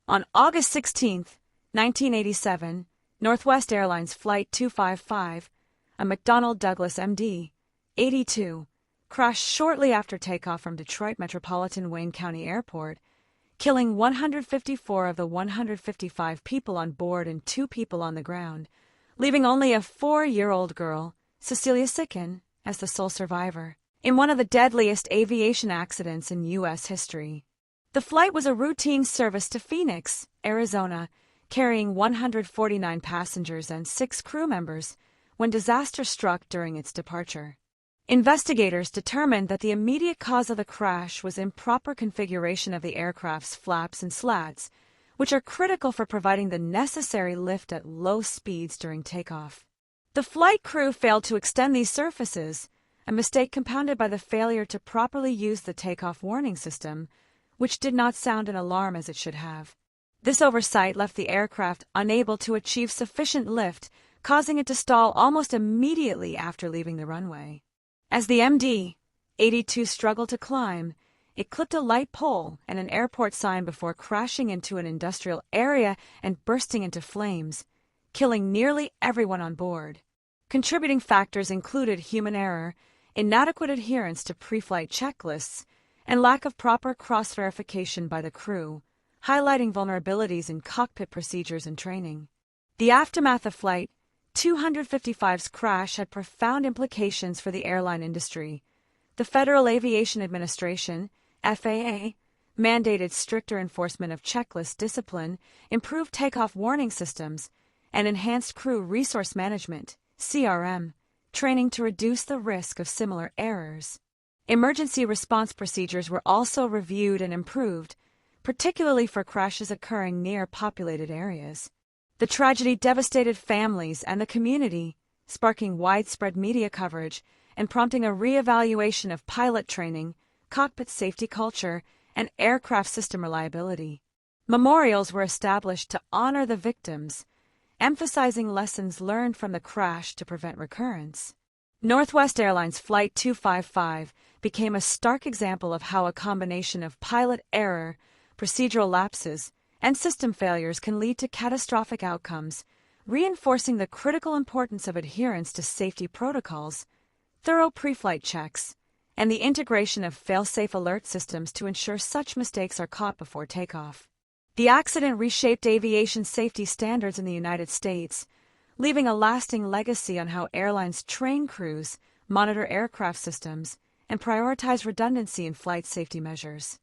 On August 16, 1987, Northwest Airlines Flight 255, a McDonnell Douglas MD-82, crashed shortly after takeoff from Detroit Metropolitan Wayne County Airport, killing 154 of the 155 people on board and 2 people on the ground, leaving only a 4-year-old girl, Cecilia Sicken, as the sole survivor, in one of the deadliest aviation accidents in U.S. history. The flight was a routine service to Phoenix, Arizona, carrying 149 passengers and 6 crew members when disaster struck during its departure. Investigators determined that the immediate cause of the crash was improper configuration of the aircraft's flaps and slats, which are critical for providing the necessary lift at low speeds during takeoff. The flight crew failed to extend these surfaces, a mistake compounded by the failure to properly use the takeoff warning system, which did not sound an alarm as it should have. This oversight left the aircraft unable to achieve sufficient lift, causing it to stall almost immediately after leaving the runway. As the MD-82 struggled to climb, it clipped a light pole and an airport sign before crashing into an industrial area and bursting into flames, killing nearly everyone on board. Contributing factors included human error, inadequate adherence to pre-flight checklists, and lack of proper cross-verification by the crew, highlighting vulnerabilities in cockpit procedures and training. The aftermath of Flight 255's crash had profound implications for the airline industry. The Federal Aviation Administration, FAA, mandated stricter enforcement of checklist discipline, improved takeoff warning systems, and enhanced crew resource management, CRM, training to reduce the risk of similar errors. Emergency response procedures were also reviewed and improved, particularly for crashes occurring near populated areas. The tragedy devastated families and the community, sparking widespread media coverage and prompting a re-evaluation of pilot training, cockpit safety culture, and aircraft system reliability. Memorials were established to honor the victims, emphasizing lessons learned from the crash to prevent recurrence. Northwest Airlines Flight 255 became a stark example of how a combination of pilot error, procedural lapses, and system failures can lead to catastrophic outcomes, reinforcing the critical importance of adherence to safety protocols, thorough pre-flight checks, and the integration of fail-safe alert systems to ensure such mistakes are caught before takeoff. The accident reshaped aviation safety standards in the United States, leaving a lasting legacy on how airlines train crews, monitor aircraft systems, and prioritize redundancy in flight safety measures.